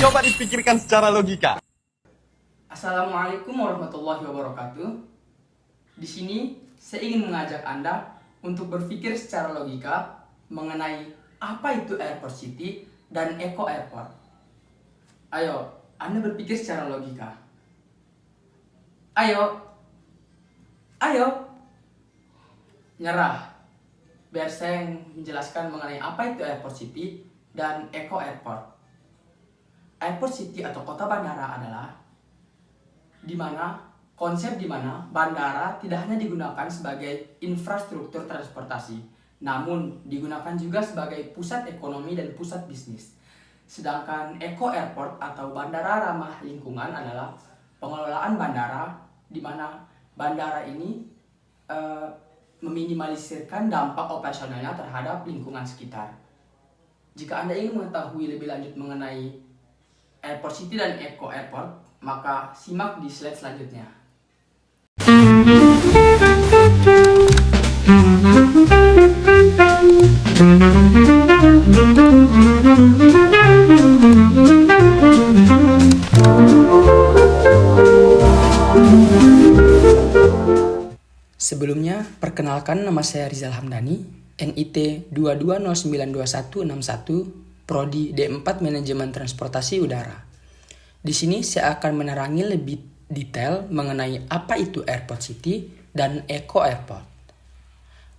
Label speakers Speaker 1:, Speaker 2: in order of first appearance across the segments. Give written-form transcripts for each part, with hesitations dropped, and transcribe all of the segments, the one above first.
Speaker 1: Coba dipikirkan secara logika.
Speaker 2: Assalamualaikum warahmatullahi wabarakatuh. Di sini saya ingin mengajak Anda untuk berpikir secara logika mengenai apa itu airport city dan eco airport. Ayo, Anda berpikir secara logika. Ayo. Nyerah. Biar saya menjelaskan mengenai apa itu airport city dan eco airport. Airport city atau kota bandara adalah konsep di mana bandara tidak hanya digunakan sebagai infrastruktur transportasi, namun digunakan juga sebagai pusat ekonomi dan pusat bisnis. Sedangkan eco airport atau bandara ramah lingkungan adalah pengelolaan bandara di mana bandara ini meminimalisirkan dampak operasionalnya terhadap lingkungan sekitar. Jika Anda ingin mengetahui lebih lanjut mengenai airport city dan eco airport, maka simak di slide selanjutnya. Sebelumnya, perkenalkan, nama saya Rizal Hamdani, NIT 22092161, Prodi D4 Manajemen Transportasi Udara. Di sini saya akan menerangi lebih detail mengenai apa itu airport city dan eco airport.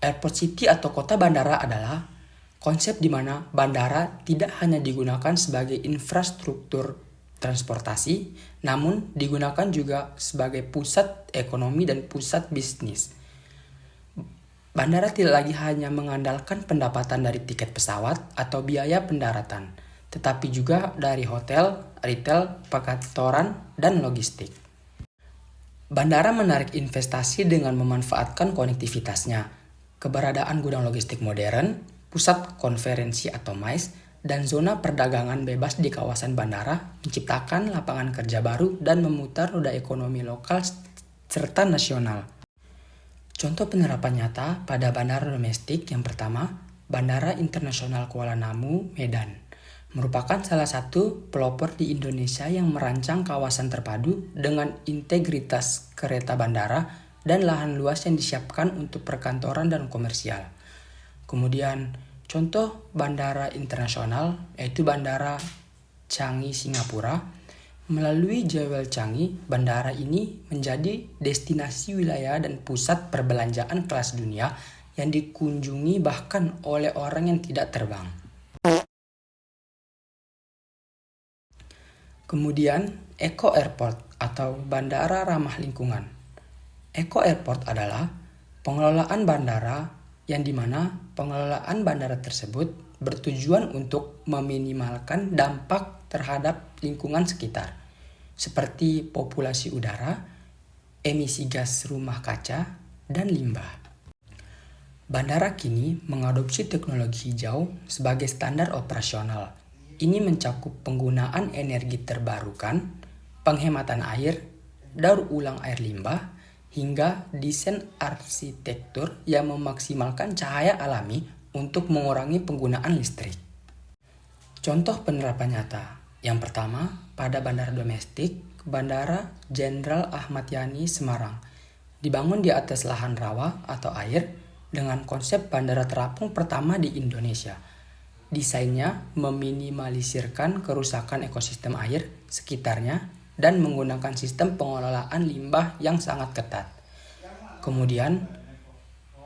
Speaker 2: Airport city atau kota bandara adalah konsep di mana bandara tidak hanya digunakan sebagai infrastruktur transportasi, namun digunakan juga sebagai pusat ekonomi dan pusat bisnis. Bandara tidak lagi hanya mengandalkan pendapatan dari tiket pesawat atau biaya pendaratan, tetapi juga dari hotel, retail, perkantoran, dan logistik. Bandara menarik investasi dengan memanfaatkan konektivitasnya, keberadaan gudang logistik modern, pusat konferensi atau MICE, dan zona perdagangan bebas di kawasan bandara menciptakan lapangan kerja baru dan memutar roda ekonomi lokal serta nasional. Contoh penerapan nyata pada bandara domestik yang pertama, Bandara Internasional Kuala Namu, Medan, merupakan salah satu pelopor di Indonesia yang merancang kawasan terpadu dengan integritas kereta bandara dan lahan luas yang disiapkan untuk perkantoran dan komersial. Kemudian, contoh bandara internasional yaitu Bandara Changi, Singapura. Melalui Jewel Changi, bandara ini menjadi destinasi wilayah dan pusat perbelanjaan kelas dunia yang dikunjungi bahkan oleh orang yang tidak terbang. Kemudian, eco airport atau bandara ramah lingkungan. Eco airport adalah pengelolaan bandara yang dimana pengelolaan bandara tersebut bertujuan untuk meminimalkan dampak terhadap lingkungan sekitar, seperti populasi udara, emisi gas rumah kaca, dan limbah. Bandara kini mengadopsi teknologi hijau sebagai standar operasional. Ini mencakup penggunaan energi terbarukan, penghematan air, daur ulang air limbah, hingga desain arsitektur yang memaksimalkan cahaya alami untuk mengurangi penggunaan listrik. Contoh penerapan nyata. Yang pertama, pada bandara domestik, Bandara Jenderal Ahmad Yani Semarang, dibangun di atas lahan rawa atau air dengan konsep bandara terapung pertama di Indonesia. Desainnya meminimalisirkan kerusakan ekosistem air sekitarnya dan menggunakan sistem pengelolaan limbah yang sangat ketat. Kemudian,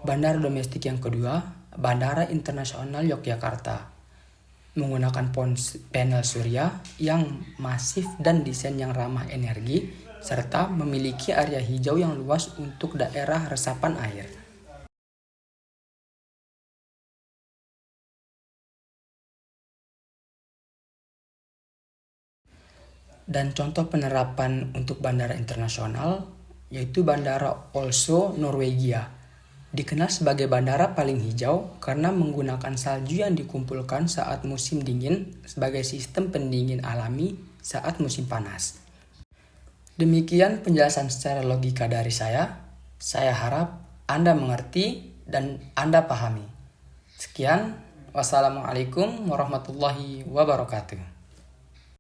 Speaker 2: bandara domestik yang kedua, Bandara Internasional Yogyakarta, menggunakan panel surya yang masif dan desain yang ramah energi, serta memiliki area hijau yang luas untuk daerah resapan air. Dan contoh penerapan untuk bandara internasional yaitu Bandara Oslo, Norwegia. Dikenal sebagai bandara paling hijau karena menggunakan salju yang dikumpulkan saat musim dingin sebagai sistem pendingin alami saat musim panas. Demikian penjelasan secara logika dari saya. Saya harap Anda mengerti dan Anda pahami. Sekian, wassalamualaikum warahmatullahi wabarakatuh.